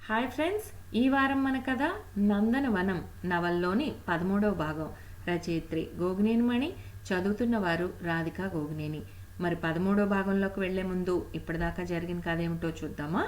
Hi friends, ఈ వారం మన కథ నందనవనం నవల్లోని 13వ భాగం. రచయిత్రి గోగినేని మణి, చదువుతున్న వారు రాధిక గోగినేని. మరి 13వ భాగంలోకి వెళ్లే ముందు ఇప్పటిదాకా జరిగిన కథ ఏమిటో చూద్దామా?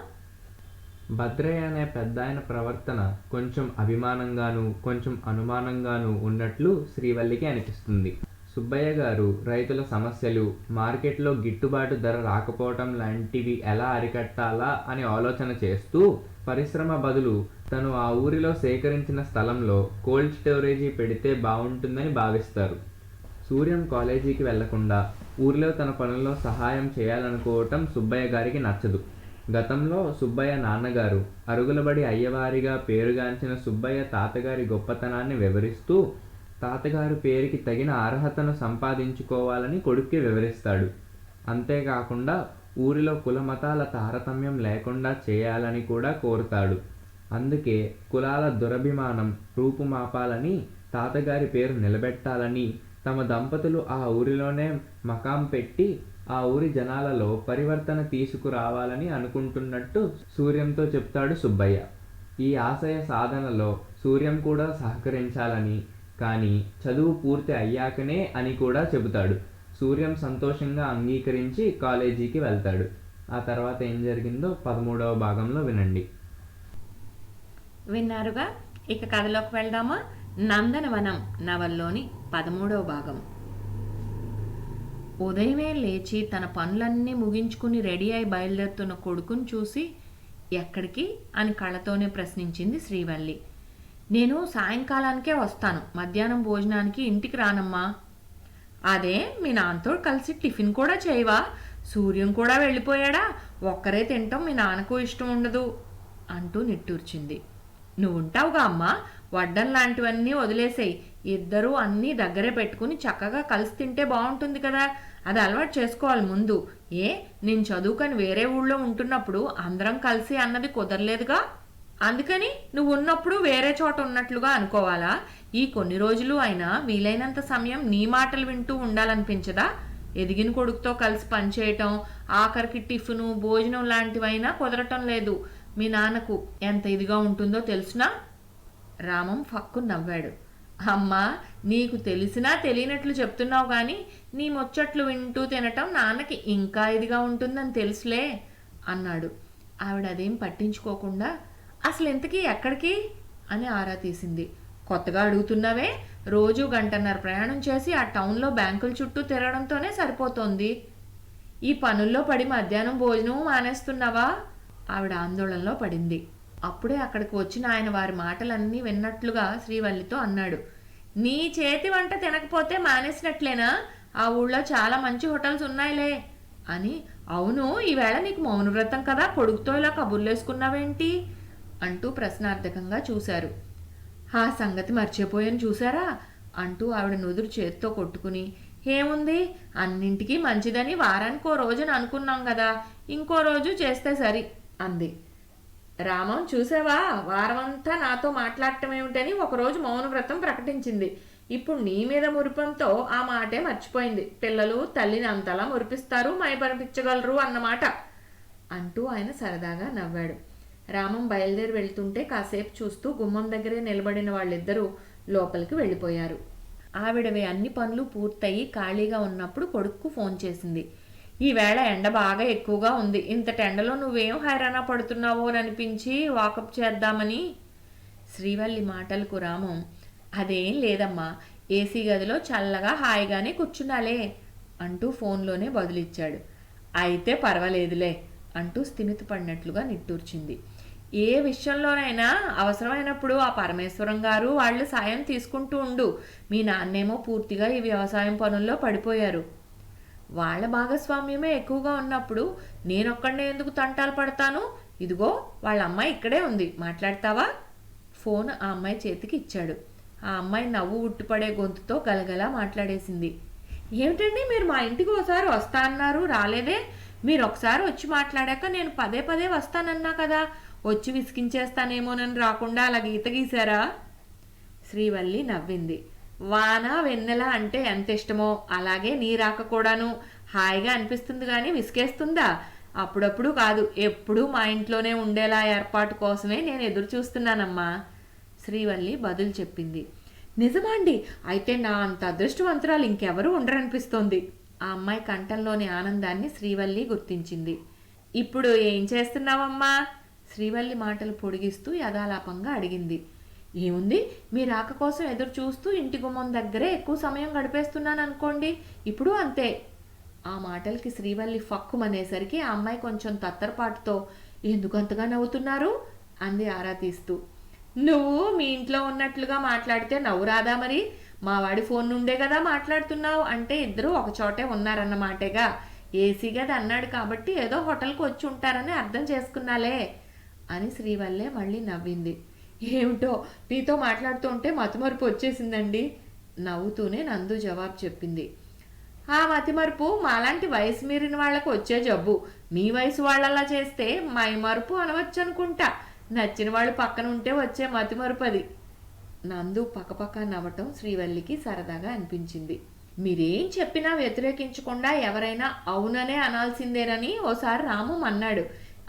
భద్రయ్య అనే పెద్దాయన ప్రవర్తన కొంచెం అభిమానంగాను కొంచెం అనుమానంగాను ఉన్నట్లు శ్రీవల్లికి అనిపిస్తుంది. సుబ్బయ్య గారు రైతుల సమస్యలు, మార్కెట్లో గిట్టుబాటు ధర రాకపోవటం లాంటివి ఎలా అరికట్టాలా అని ఆలోచన చేస్తూ పరిశ్రమ బదులు తను ఆ ఊరిలో సేకరించిన స్థలంలో కోల్డ్ స్టోరేజీ పెడితే బాగుంటుందని భావిస్తారు. సూర్యం కాలేజీకి వెళ్లకుండా ఊరిలో తన పనుల్లో సహాయం చేయాలనుకోవటం సుబ్బయ్య గారికి నచ్చదు. గతంలో సుబ్బయ్య నాన్నగారు అరుగులబడి అయ్యవారిగా పేరుగాంచిన సుబ్బయ్య తాతగారి గొప్పతనాన్ని వివరిస్తూ తాతగారు పేరుకి తగిన అర్హతను సంపాదించుకోవాలని కొడుక్కి వివరిస్తాడు. అంతేకాకుండా ఊరిలో కులమతాల తారతమ్యం లేకుండా చేయాలని కూడా కోరుతాడు. అందుకే కులాల దురభిమానం రూపుమాపాలని, తాతగారి పేరు నిలబెట్టాలని తమ దంపతులు ఆ ఊరిలోనే మకాం పెట్టి ఆ ఊరి జనాలలో పరివర్తన తీసుకురావాలని అనుకుంటున్నట్టు సూర్యంతో చెప్తాడు సుబ్బయ్య. ఈ ఆశయ సాధనలో సూర్యం కూడా సహకరించాలని, కానీ చదువు పూర్తి అయ్యాకనే అని కూడా చెబుతాడు. సూర్యం సంతోషంగా అంగీకరించి కాలేజీకి వెళ్తాడు. ఆ తర్వాత ఏం జరిగిందో 13వ భాగంలో వినండి. విన్నారుగా, ఇక కథలోకి వెళ్దామా? నందనవనం నవల్లోని 13వ భాగం. ఉదయమే లేచి తన పనులన్నీ ముగించుకుని రెడీ అయి బయలుదేరుతున్న కొడుకుని చూసి ఎక్కడికి అని కళ్ళతోనే ప్రశ్నించింది శ్రీవల్లి. నేను సాయంకాలానికే వస్తాను, మధ్యాహ్నం భోజనానికి ఇంటికి రానమ్మా. అదే మీ నాన్నతో కలిసి టిఫిన్ కూడా చేయవా? సూర్యం కూడా వెళ్ళిపోయాడా? ఒక్కరే తింటాం మీ నాన్నకు ఇష్టం ఉండదు అంటూ నిట్టూర్చింది. నువ్వుంటావుగా అమ్మా, వడ్డం లాంటివన్నీ వదిలేసేయి. ఇద్దరూ అన్నీ దగ్గరే పెట్టుకుని చక్కగా కలిసి తింటే బాగుంటుంది కదా. అది అలవాటు చేసుకోవాలి ముందు. నేను చదువుకొని వేరే ఊళ్ళో ఉంటున్నప్పుడు అందరం కలిసి అన్నది కుదరలేదుగా. అందుకని నువ్వు ఉన్నప్పుడు వేరే చోట ఉన్నట్లుగా అనుకోవాలా? ఈ కొన్ని రోజులు అయినా వీలైనంత సమయం నీ మాటలు వింటూ ఉండాలనిపించదా? ఎదిగిన కొడుకుతో కలిసి పనిచేయటం, ఆఖరికి టిఫిను భోజనం లాంటివైనా కుదరటం లేదు. మీ నాన్నకు ఎంత ఇదిగా ఉంటుందో తెలుసునా? రామం ఫక్కు నవ్వాడు. అమ్మా, నీకు తెలిసినా తెలియనట్లు చెప్తున్నావు కానీ నీ ముచ్చట్లు వింటూ తినటం నాన్నకి ఇంకా ఇదిగా ఉంటుందని తెలుసులే అన్నాడు. ఆవిడ అదేం పట్టించుకోకుండా అసలు ఇంతకీ ఎక్కడికి అని ఆరా తీసింది. కొత్తగా అడుగుతున్నావే? రోజు 1.5 ప్రయాణం చేసి ఆ టౌన్లో బ్యాంకుల చుట్టూ తిరగడంతోనే సరిపోతోంది. ఈ పనుల్లో పడి మధ్యాహ్నం భోజనం మానేస్తున్నావా? ఆవిడ ఆందోళనలో పడింది. అప్పుడే అక్కడికి వచ్చిన ఆయన వారి మాటలన్నీ విన్నట్లుగా శ్రీవల్లితో అన్నాడు. నీ చేతి వంట తినకపోతే మానేసినట్లేనా? ఆ ఊళ్ళో చాలా మంచి హోటల్స్ ఉన్నాయిలే అని. అవును, ఈవేళ నీకు మౌనవ్రతం కదా, కొడుకుతో ఇలా కబుర్లేసుకున్నావేంటి అంటూ ప్రశ్నార్థకంగా చూశారు. ఆ సంగతి మర్చిపోయాను చూసారా అంటూ ఆవిడ నుదురు చేతితో కొట్టుకుని, ఏముంది, అన్నింటికీ మంచిదని వారానికి రోజున అనుకున్నాం కదా, ఇంకో రోజు చేస్తే సరి అంది. రామం చూసావా, వారమంతా నాతో మాట్లాడటం ఏమిటని ఒకరోజు మౌనవ్రతం ప్రకటించింది. ఇప్పుడు నీ మీద మురిపంతో ఆ మాటే మర్చిపోయింది. పిల్లలు తల్లిని అంతలా మురిపిస్తారు, మైపరిపించగలరు అన్నమాట అంటూ ఆయన సరదాగా నవ్వాడు. రామం బయలుదేరి వెళ్తుంటే కాసేపు చూస్తూ గుమ్మం దగ్గరే నిలబడిన వాళ్ళిద్దరూ లోపలికి వెళ్ళిపోయారు. ఆవిడవి అన్ని పనులు పూర్తయి ఖాళీగా ఉన్నప్పుడు కొడుక్కు ఫోన్ చేసింది. ఈవేళ ఎండ బాగా ఎక్కువగా ఉంది, ఇంతటి ఎండలో నువ్వేం హైరాణ పడుతున్నావో అని అనిపించి వాకప్ చేద్దామని. శ్రీవల్లి మాటలకు రామం, అదేం లేదమ్మా, ఏసీ గదిలో చల్లగా హాయిగానే కూర్చున్నాలే అంటూ ఫోన్లోనే బదులిచ్చాడు. అయితే పర్వాలేదులే అంటూ స్థిమితపడినట్లుగా నిట్టూర్చింది. ఏ విషయంలోనైనా అవసరమైనప్పుడు ఆ పరమేశ్వరం గారు వాళ్ళు సాయం తీసుకుంటూ ఉండు. మీ నాన్నేమో పూర్తిగా ఈ వ్యవసాయం పనుల్లో పడిపోయారు. వాళ్ళ భాగస్వామ్యమే ఎక్కువగా ఉన్నప్పుడు నేనొక్కడే ఎందుకు తంటాలు పడతాను? ఇదిగో వాళ్ళ అమ్మాయి ఇక్కడే ఉంది, మాట్లాడతావా? ఫోన్ ఆ అమ్మాయి చేతికి ఇచ్చాడు. ఆ అమ్మాయి నవ్వు ఉట్టిపడే గొంతుతో గలగలా మాట్లాడేసింది. ఏమిటండి, మీరు మా ఇంటికి ఒకసారి వస్తా అన్నారు, రాలేదే? మీరు ఒకసారి వచ్చి మాట్లాడాక నేను పదే పదే వస్తానన్నా కదా, వచ్చి విసిగించేస్తానేమోనని రాకుండా అలా గీత గీశారా? శ్రీవల్లి నవ్వింది. వాన వెన్నెల అంటే ఎంత ఇష్టమో అలాగే నీ రాక కూడాను. హాయిగా అనిపిస్తుంది కానీ విసిగేస్తుందా? అప్పుడప్పుడు కాదు, ఎప్పుడూ మా ఇంట్లోనే ఉండేలా ఏర్పాటు కోసమే నేను ఎదురు చూస్తున్నానమ్మా. శ్రీవల్లి బదులు చెప్పింది. నిజమా అండి? అయితే నా అంత అదృష్టవంతురాలు ఇంకెవరూ ఉండరనిపిస్తోంది. ఆ అమ్మాయి కంఠంలోని ఆనందాన్ని శ్రీవల్లి గుర్తించింది. ఇప్పుడు ఏం చేస్తున్నావమ్మా? శ్రీవల్లి మాటలు పొడిగిస్తూ యథాలాపంగా అడిగింది. ఏముంది, మీ రాక కోసం ఎదురు చూస్తూ ఇంటి గుమ్మం దగ్గరే ఎక్కువ సమయం గడిపేస్తున్నాను అనుకోండి. ఇప్పుడు అంతే. ఆ మాటలకి శ్రీవల్లి ఫక్కుమనేసరికి ఆ అమ్మాయి కొంచెం తత్తరపాటుతో, ఎందుకు అంతగా నవ్వుతున్నారు అంది ఆరా తీస్తూ. నువ్వు మీ ఇంట్లో ఉన్నట్లుగా మాట్లాడితే నవ్వు రాదా మరి? మా వాడి ఫోన్ నుండే కదా మాట్లాడుతున్నావు అంటే ఇద్దరు ఒకచోటే ఉన్నారన్నమాటేగా. ఏసీ గది అన్నాడు కాబట్టి ఏదో హోటల్కి వచ్చి ఉంటారని అర్థం చేసుకున్నాలే అని శ్రీవల్లే మళ్ళీ నవ్వింది. ఏమిటో నీతో మాట్లాడుతూ ఉంటే మతిమరుపు వచ్చేసిందండి. నవ్వుతూనే నందు జవాబు చెప్పింది. ఆ మతిమరుపు మాలాంటి వయసు మీరిన వాళ్ళకు వచ్చే జబ్బు. మీ వయసు వాళ్ళలా చేస్తే మైమరుపు అనవచ్చు అనుకుంటా. నచ్చిన వాళ్ళు పక్కన ఉంటే వచ్చే మతిమరుపు అది. నందు పక్కపక్క నవ్వటం శ్రీవల్లికి సరదాగా అనిపించింది. మీరేం చెప్పినా వ్యతిరేకించకుండా ఎవరైనా అవుననే అనాల్సిందేనని ఓసారి రాము అన్నాడు.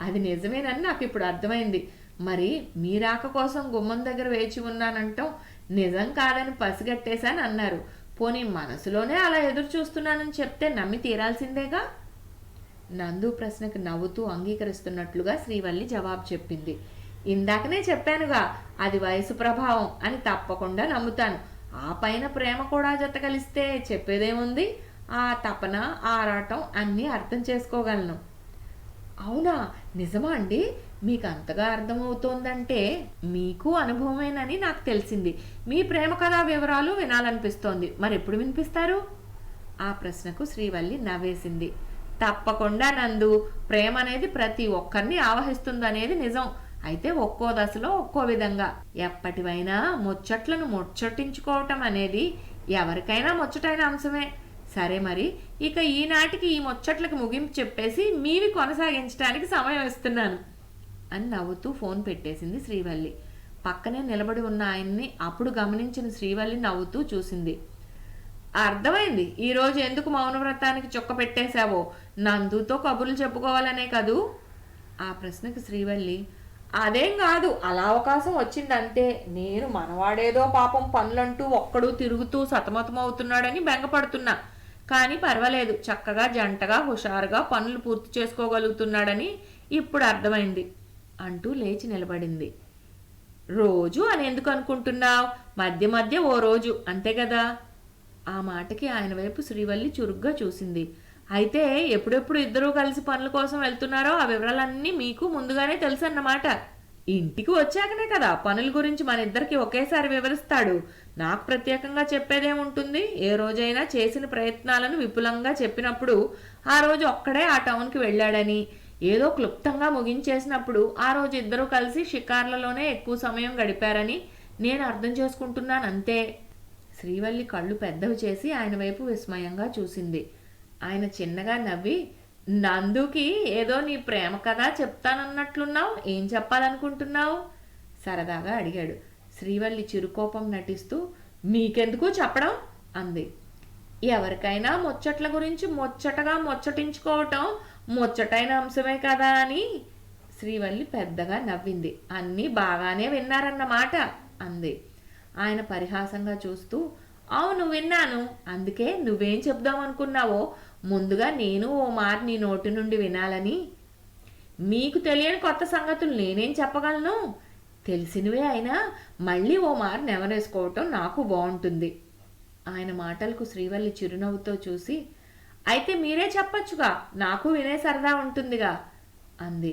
అది నిజమేనని నాకు ఇప్పుడు అర్థమైంది. మరి మీ రాక కోసం గుమ్మం దగ్గర వేచి ఉన్నానంటాం నిజం కాదని పసిగట్టేశాను అన్నారు. పోనీ మనసులోనే అలా ఎదురు చూస్తున్నానని చెప్తే నమ్మి తీరాల్సిందేగా. నందు ప్రశ్నకు నవ్వుతూ అంగీకరిస్తున్నట్లుగా శ్రీవల్లి జవాబు చెప్పింది. ఇందాకనే చెప్పానుగా, అది వయసు ప్రభావం అని తప్పకుండా నమ్ముతాను. ఆ పైన ప్రేమ కూడా జత కలిస్తే చెప్పేదేముంది? ఆ తపన, ఆరాటం అన్నీ అర్థం చేసుకోగలను. అవునా, నిజమా అండి? మీకు అంతగా అర్థమవుతోందంటే మీకు అనుభవమేనని నాకు తెలిసింది. మీ ప్రేమ కథా వివరాలు వినాలనిపిస్తోంది. మరి ఎప్పుడు వినిపిస్తారు? ఆ ప్రశ్నకు శ్రీవల్లి నవ్వేసింది. తప్పకుండా నందు. ప్రేమ అనేది ప్రతి ఒక్కరిని ఆవహిస్తుందనేది నిజం. అయితే ఒక్కో దశలో ఒక్కో విధంగా. ఎప్పటివైనా ముచ్చట్లను ముచ్చటించుకోవటం అనేది ఎవరికైనా ముచ్చటైన అంశమే. సరే మరి, ఇక ఈనాటికి ఈ ముచ్చట్లకు ముగింపు చెప్పేసి మీవి కొనసాగించడానికి సమయం ఇస్తున్నాను అని నవ్వుతూ ఫోన్ పెట్టేసింది శ్రీవల్లి. పక్కనే నిలబడి ఉన్న ఆయన్ని అప్పుడు గమనించిన శ్రీవల్లి నవ్వుతూ చూసింది. అర్థమైంది. ఈరోజు ఎందుకు మౌనవ్రతానికి చొక్క పెట్టేశావో. నందుతో కబుర్లు చెప్పుకోవాలనే కదూ? ఆ ప్రశ్నకు శ్రీవల్లి, అదేం కాదు, అలా అవకాశం వచ్చిందంతే. నేను మనవాడేదో పాపం పనులంటూ ఒక్కడూ తిరుగుతూ సతమతమవుతున్నాడని బెంగపడుతున్నా. కానీ పర్వాలేదు, చక్కగా జంటగా హుషారుగా పనులు పూర్తి చేసుకోగలుగుతున్నాడని ఇప్పుడు అర్థమైంది అంటూ లేచి నిలబడింది. రోజు అని ఎందుకు అనుకుంటున్నావు? మధ్య మధ్య ఓ రోజు అంతే కదా. ఆ మాటకి ఆయన వైపు శ్రీవల్లి చురుగ్గా చూసింది. అయితే ఎప్పుడెప్పుడు ఇద్దరూ కలిసి పనుల కోసం వెళ్తున్నారో ఆ వివరాలన్నీ మీకు ముందుగానే తెలుసు అన్నమాట. ఇంటికి వచ్చాకనే కదా పనుల గురించి మన ఇద్దరికి ఒకేసారి వివరిస్తాడు. నాకు ప్రత్యేకంగా చెప్పేదేముంటుంది? ఏ రోజైనా చేసిన ప్రయత్నాలను విపులంగా చెప్పినప్పుడు ఆ రోజు ఒక్కడే ఆ టౌన్కి వెళ్ళాడని, ఏదో క్లుప్తంగా ముగించేసినప్పుడు ఆ రోజు ఇద్దరూ కలిసి షికార్లలోనే ఎక్కువ సమయం గడిపారని నేను అర్థం చేసుకుంటున్నాను అంతే. శ్రీవల్లి కళ్ళు పెద్దవి చేసి ఆయన వైపు విస్మయంగా చూసింది. ఆయన చిన్నగా నవ్వి, నందుకి ఏదో నీ ప్రేమ కథ చెప్తానన్నట్లున్నావు. ఏం చెప్పాలనుకుంటున్నావు? సరదాగా అడిగాడు. శ్రీవల్లి చిరుకోపం నటిస్తూ, మీకెందుకు చెప్పడం అంది. ఎవరికైనా ముచ్చట్ల గురించి ముచ్చటగా ముచ్చటించుకోవటం ముచ్చటైన అంశమే కదా అని శ్రీవల్లి పెద్దగా నవ్వింది. అన్నీ బాగానే విన్నారన్నమాట అంది. ఆయన పరిహాసంగా చూస్తూ, అవును విన్నాను. అందుకే నువ్వేం చెప్దామనుకున్నావో ముందుగా నేను ఓ మారు నీ నోటి నుండి వినాలని. మీకు తెలియని కొత్త సంగతులు నేనేం చెప్పగలను? తెలిసినవే అయినా మళ్ళీ ఓ మారు నెవరేసుకోవటం నాకు బాగుంటుంది. ఆయన మాటలకు శ్రీవల్లి చిరునవ్వుతో చూసి, అయితే మీరే చెప్పచ్చుగా, నాకు వినే సరదా ఉంటుందిగా అంది.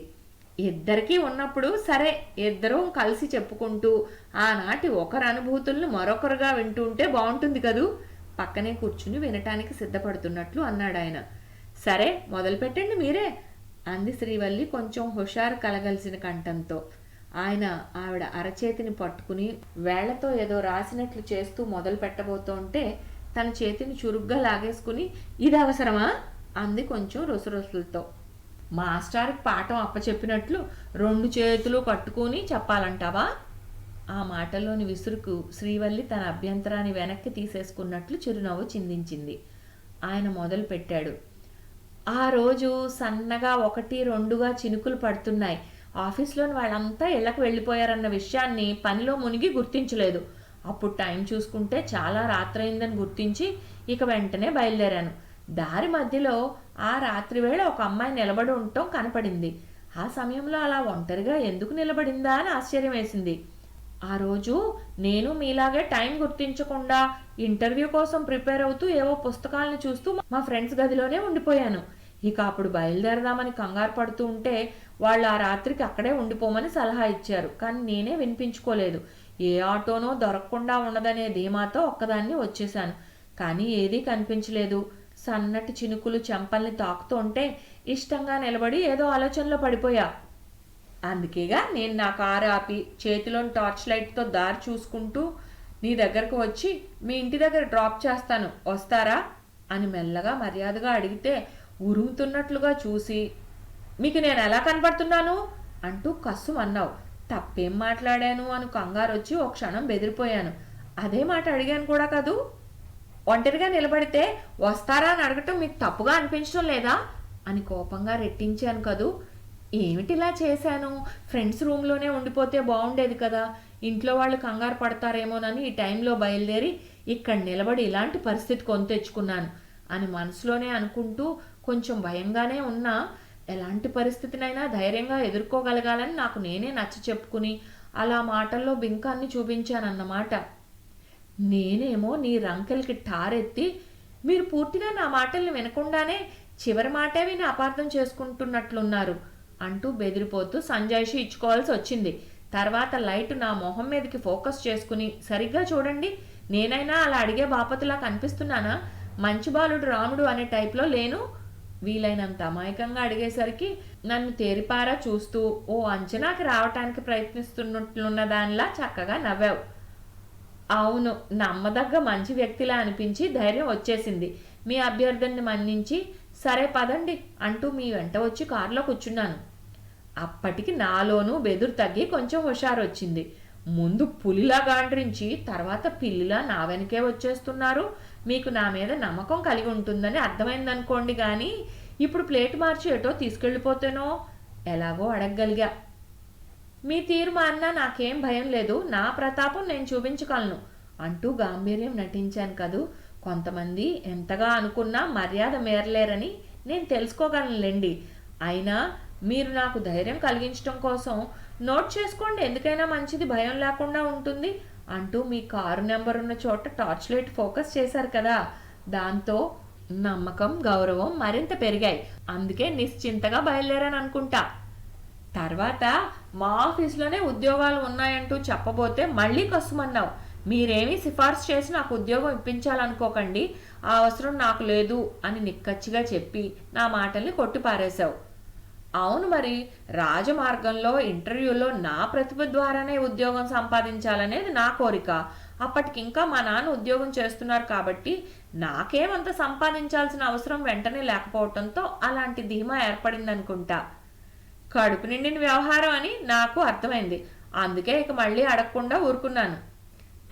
ఇద్దరికీ ఉన్నప్పుడు సరే, ఇద్దరూ కలిసి చెప్పుకుంటూ ఆనాటి ఒకరి అనుభూతులను మరొకరుగా వింటుంటే బాగుంటుంది కదూ. పక్కనే కూర్చుని వినటానికి సిద్ధపడుతున్నట్లు అన్నాడు ఆయన. సరే మొదలుపెట్టండి మీరే అంది శ్రీవల్లి కొంచెం హుషారు కలగలిసిన కంఠంతో. ఆయన ఆవిడ అరచేతిని పట్టుకుని వేళ్లతో ఏదో రాసినట్లు చేస్తూ మొదలు పెట్టబోతుంటే తన చేతిని చురుగ్గా లాగేసుకుని, ఇది అవసరమా అంది కొంచెం రుసరుసలతో. మాస్టార్కి పాఠం అప్పచెప్పినట్లు 2 చేతులు కట్టుకుని చెప్పాలంటావా? ఆ మాటలోని విసురుకు శ్రీవల్లి తన అభ్యంతరాన్ని వెనక్కి తీసేసుకున్నట్లు చిరునవ్వు చిందించింది. ఆయన మొదలు పెట్టాడు. ఆ రోజు సన్నగా 1-2గా చినుకులు పడుతున్నాయి. ఆఫీస్‌లోని వాళ్ళంతా ఇళ్ళకి వెళ్ళిపోయారన్న విషయాన్ని పనిలో మునిగి గుర్తించలేదు. అప్పుడు టైం చూసుకుంటే చాలా రాత్రయిందని గుర్తించి ఇక వెంటనే బయలుదేరాను. దారి మధ్యలో ఆ రాత్రి వేళ ఒక అమ్మాయి నిలబడి ఉండటం కనపడింది. ఆ సమయంలో అలా ఒంటరిగా ఎందుకు నిలబడిందా అని ఆశ్చర్యం వేసింది. ఆ రోజు నేను మీలాగే టైం గుర్తించకుండా ఇంటర్వ్యూ కోసం ప్రిపేర్ అవుతూ ఏవో పుస్తకాలను చూస్తూ మా ఫ్రెండ్స్ గదిలోనే ఉండిపోయాను. ఇక అప్పుడు బయలుదేరదామని కంగారు పడుతూ ఉంటే వాళ్ళు ఆ రాత్రికి అక్కడే ఉండిపోమని సలహా ఇచ్చారు. కానీ నేనే వినిపించుకోలేదు. ఏ ఆటోనో దొరకకుండా ఉండదనే ధీమాతో ఒక్కదాన్ని వచ్చేశాను. కానీ ఏదీ కనిపించలేదు. సన్నటి చినుకులు చెంపల్ని తాకుతూ ఉంటే ఇష్టంగా నిలబడి ఏదో ఆలోచనలో పడిపోయా. అందుకేగా నేను నా కారు ఆపి చేతిలోని టార్చ్ లైట్తో దారి చూసుకుంటూ నీ దగ్గరకు వచ్చి మీ ఇంటి దగ్గర డ్రాప్ చేస్తాను, వస్తారా అని మెల్లగా మర్యాదగా అడిగితే ఉరుముతున్నట్లుగా చూసి మీకు నేను ఎలా కనపడుతున్నాను అంటూ కస్సుమన్నావు. తప్పేం మాట్లాడాను అని కంగారు వచ్చి ఓ క్షణం బెదిరిపోయాను. అదే మాట అడిగాను కూడా కదూ. ఒంటరిగా నిలబడితే వస్తారా అని అడగటం మీకు తప్పుగా అనిపించడం లేదా అని కోపంగా రెట్టించాను కదూ. ఏమిటిలా చేశాను? ఫ్రెండ్స్ రూమ్లోనే ఉండిపోతే బాగుండేది కదా. ఇంట్లో వాళ్ళు కంగారు పడతారేమోనని ఈ టైంలో బయలుదేరి ఇక్కడ నిలబడి ఇలాంటి పరిస్థితి కొని తెచ్చుకున్నాను అని మనసులోనే అనుకుంటూ కొంచెం భయంగానే ఉన్నా ఎలాంటి పరిస్థితినైనా ధైర్యంగా ఎదుర్కోగలగాలని నాకు నేనే నచ్చ చెప్పుకుని అలా మాటల్లో బింకాన్ని చూపించానన్నమాట. నేనేమో నీ రంకెల్కి ఠారెత్తి మీరు పూర్తిగా నా మాటల్ని వినకుండానే చివరి మాటే విని అపార్థం చేసుకుంటున్నట్లున్నారు అంటూ బెదిరిపోతూ సంజాయిషి ఇచ్చుకోవాల్సి వచ్చింది. తర్వాత లైట్ నా మొహం మీదకి ఫోకస్ చేసుకుని సరిగ్గా చూడండి, నేనైనా అలా అడిగే బాపతులా కనిపిస్తున్నానా? మంచి బాలుడు రాముడు అనే టైప్లో లేను. వీలైనంత అమాయకంగా అడిగేసరికి నన్ను తేరిపారా చూస్తూ ఓ అంచనాకి రావటానికి ప్రయత్నిస్తున్నట్లున్న దానిలా చక్కగా నవ్వావు. అవును, నమ్మదగ్గ మంచి వ్యక్తిలా అనిపించి ధైర్యం వచ్చేసింది. మీ అభ్యర్థనని మన్నించి సరే పదండి అంటూ మీ వెంట వచ్చి కారులో కూర్చున్నాను. అప్పటికి నాలోనూ బెదురు తగ్గి కొంచెం హుషారు వచ్చింది. ముందు పులిలా గాండ్రించి తర్వాత పిల్లిలా నా వెనకే వచ్చేస్తున్నారు. మీకు నా మీద నమ్మకం కలిగి ఉంటుందని అర్థమైందనుకోండి. కానీ ఇప్పుడు ప్లేట్ మార్చి ఎటో తీసుకెళ్ళిపోతేనో ఎలాగో అడగగలిగా. మీ తీరు మారినా నాకేం భయం లేదు, నా ప్రతాపం నేను చూపించగలను అంటూ గాంభీర్యం నటించాను కదూ. కొంతమంది ఎంతగా అనుకున్నా మర్యాద మేరలేరని నేను తెలుసుకోగలనులేండి. అయినా మీరు నాకు ధైర్యం కలిగించడం కోసం నోట్ చేసుకోండి, ఎందుకైనా మంచిది, భయం లేకుండా ఉంటుంది అంటూ మీ కారు నెంబర్ ఉన్న చోట టార్చ్ లైట్ ఫోకస్ చేశారు కదా. దాంతో నమ్మకం, గౌరవం మరింత పెరిగాయి. అందుకే నిశ్చింతగా బయలుదేరాను అనుకుంటా. తర్వాత మా ఆఫీస్లోనే ఉద్యోగాలు ఉన్నాయంటూ చెప్పబోతే మళ్ళీ కసుమన్నావు. మీరేమీ సిఫార్సు చేసి నాకు ఉద్యోగం ఇప్పించాలనుకోకండి, ఆ అవసరం నాకు లేదు అని నిక్కచ్చిగా చెప్పి నా మాటల్ని కొట్టిపారేశావు. అవును మరి, రాజమార్గంలో ఇంటర్వ్యూలో నా ప్రతిభ ద్వారానే ఉద్యోగం సంపాదించాలనేది నా కోరిక. అప్పటికింకా మా నాన్న ఉద్యోగం చేస్తున్నారు కాబట్టి నాకేమంత సంపాదించాల్సిన అవసరం వెంటనే లేకపోవడంతో అలాంటి ధీమా ఏర్పడిందనుకుంటా. కడుపు నిండిన వ్యవహారం అని నాకు అర్థమైంది. అందుకే ఇక మళ్ళీ అడగకుండా ఊరుకున్నాను.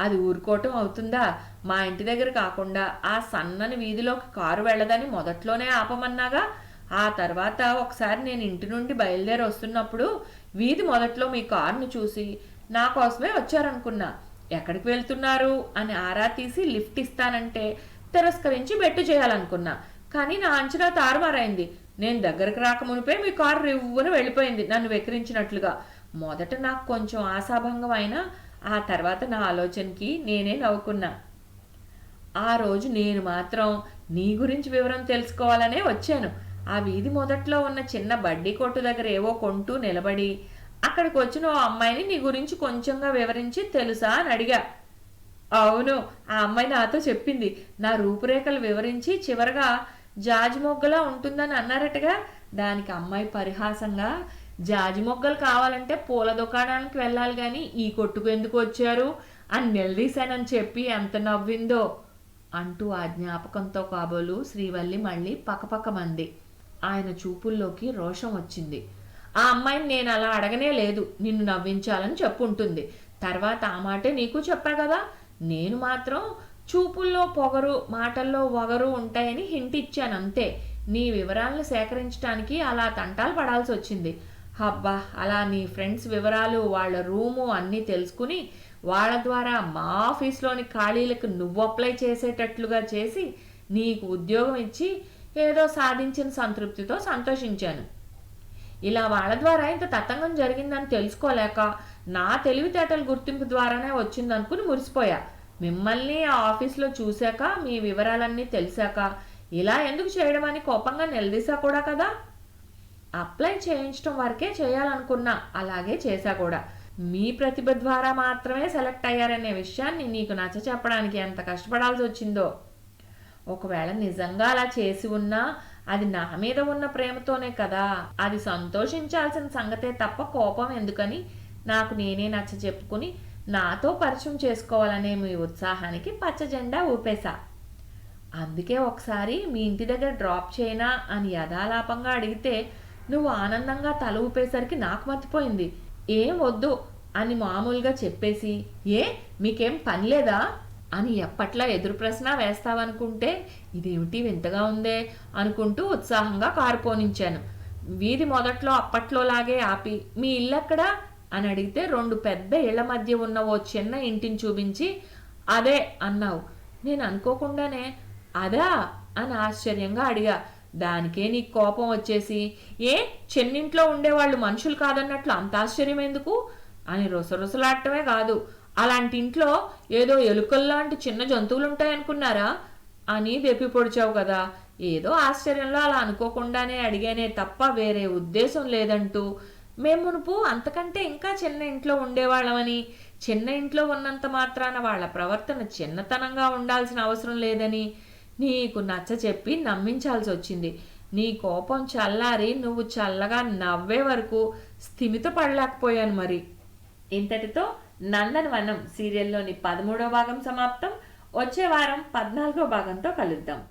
అది ఊరుకోవటం అవుతుందా? మా ఇంటి దగ్గర కాకుండా ఆ సన్నని వీధిలోకి కారు వెళ్ళదని మొదట్లోనే ఆపమన్నాగా. ఆ తర్వాత ఒకసారి నేను ఇంటి నుండి బయలుదేరి వస్తున్నప్పుడు వీధి మొదట్లో మీ కారును చూసి నా కోసమే వచ్చారనుకున్నా. ఎక్కడికి వెళ్తున్నారు అని ఆరా తీసి లిఫ్ట్ ఇస్తానంటే తిరస్కరించి బెట్టు చేయాలనుకున్నా. కానీ నా అంచనా తారుమారైంది. నేను దగ్గరకు రాకమునిపే మీ కారు రివ్వున వెళ్ళిపోయింది నన్ను వెక్కిరించినట్లుగా. మొదట నాకు కొంచెం ఆశాభంగం అయినా ఆ తర్వాత నా ఆలోచనకి నేనే నవ్వుకున్నా. ఆ రోజు నేను మాత్రం నీ గురించి వివరం తెలుసుకోవాలనే వచ్చాను. ఆ వీధి మొదట్లో ఉన్న చిన్న బడ్డీ కొట్టు దగ్గర ఏవో కొంటూ నిలబడి అక్కడికి వచ్చిన ఓ అమ్మాయిని నీ గురించి కొంచెంగా వివరించి తెలుసా అని అడిగా. అవును, ఆ అమ్మాయి నాతో చెప్పింది. నా రూపురేఖలు వివరించి చివరగా జాజి మొగ్గలా ఉంటుందని అన్నారటగా. దానికి అమ్మాయి పరిహాసంగా, జాజి మొగ్గలు కావాలంటే పూల దుకాణానికి వెళ్ళాలి కానీ ఈ కొట్టుకు ఎందుకు వచ్చారు అని నిలదీశానని చెప్పి ఎంత నవ్విందో అంటూ ఆ జ్ఞాపకంతో కాబోలు శ్రీవల్లి మళ్ళీ పకపకమంది. ఆయన చూపుల్లోకి రోషం వచ్చింది. ఆ అమ్మాయిని నేను అలా అడగనే లేదు, నిన్ను నవ్వించాలని చెప్పుంటుంది. తర్వాత ఆ మాటే నీకు చెప్పా కదా. నేను మాత్రం చూపుల్లో పొగరు, మాటల్లో వగరు ఉంటాయని హింట్ ఇచ్చాను అంతే. నీ వివరాలను సేకరించడానికి అలా తంటాలు పడాల్సి వచ్చింది. అబ్బా, అలా నీ ఫ్రెండ్స్ వివరాలు, వాళ్ళ రూము అన్నీ తెలుసుకుని వాళ్ళ ద్వారా మా ఆఫీస్లోని ఖాళీలకు నువ్వు అప్లై చేసేటట్లుగా చేసి నీకు ఉద్యోగం ఇచ్చి ఏదో సాధించిన సంతృప్తితో సంతోషించాను. ఇలా వాళ్ళ ద్వారా ఇంత తతంగం జరిగిందని తెలుసుకోలేక నా తెలివితేటల గుర్తింపు ద్వారానే వచ్చిందనుకుని మురిసిపోయా. మిమ్మల్ని ఆ ఆఫీస్లో చూశాక మీ వివరాలన్నీ తెలిసాక ఇలా ఎందుకు చేయడం అని కోపంగా నిలదీశా కూడా కదా. అప్లై చేయించడం వరకే చేయాలనుకున్నా, అలాగే చేశా కూడా. మీ ప్రతిభ ద్వారా మాత్రమే సెలెక్ట్ అయ్యారనే విషయాన్ని నీకు నచ్చ చెప్పడానికి ఎంత కష్టపడాల్సి వచ్చిందో. ఒకవేళ నిజంగా అలా చేసి ఉన్నా అది నా మీద ఉన్న ప్రేమతోనే కదా. అది సంతోషించాల్సిన సంగతే తప్ప కోపం ఎందుకని నాకు నేనే నచ్చ చెప్పుకుని నాతో పరిచయం చేసుకోవాలనే మీ ఉత్సాహానికి పచ్చ జెండా ఊపేశా. అందుకే ఒకసారి మీ ఇంటి దగ్గర డ్రాప్ చేయనా అని యథాలాపంగా అడిగితే నువ్వు ఆనందంగా తల ఊపేసరికి నాకు మర్చిపోయింది. ఏం వద్దు అని మామూలుగా చెప్పేసి, ఏ మీకేం పని లేదా అని ఎప్పట్లా ఎదురు ప్రశ్న వేస్తావనుకుంటే ఇదేమిటి వింతగా ఉందే అనుకుంటూ ఉత్సాహంగా కారు పోనించాను. వీధి మొదట్లో అప్పట్లోలాగే ఆపి మీ ఇల్లెక్కడా అని అడిగితే 2 పెద్ద ఇళ్ల మధ్య ఉన్న ఓ చిన్న ఇంటిని చూపించి అదే అన్నావు. నేను అనుకోకుండానే అదా అని ఆశ్చర్యంగా అడిగా. దానికే నీకు కోపం వచ్చేసి, ఏ చెన్నింట్లో ఉండేవాళ్ళు మనుషులు కాదన్నట్లు అంత ఆశ్చర్యం ఎందుకు అని రుసరుసలాడటమే కాదు, అలాంటి ఇంట్లో ఏదో ఎలుకల్లాంటి చిన్న జంతువులు ఉంటాయనుకున్నారా అని దెప్పి పొడిచావు కదా. ఏదో ఆశ్చర్యంలో అలా అనుకోకుండానే అడిగానే తప్ప వేరే ఉద్దేశం లేదంటూ, మేము మునుపు అంతకంటే ఇంకా చిన్న ఇంట్లో ఉండేవాళ్ళమని, చిన్న ఇంట్లో ఉన్నంత మాత్రాన వాళ్ళ ప్రవర్తన చిన్నతనంగా ఉండాల్సిన అవసరం లేదని నీకు నచ్చ చెప్పి నమ్మించాల్సి వచ్చింది. నీ కోపం చల్లారి నువ్వు చల్లగా నవ్వే వరకు స్థిమిత పడలేకపోయాను. మరి ఇంతటితో నందనవనం సీరియల్లోని 13వ భాగం సమాప్తం. వచ్చే వారం 14వ భాగంతో కలుద్దాం.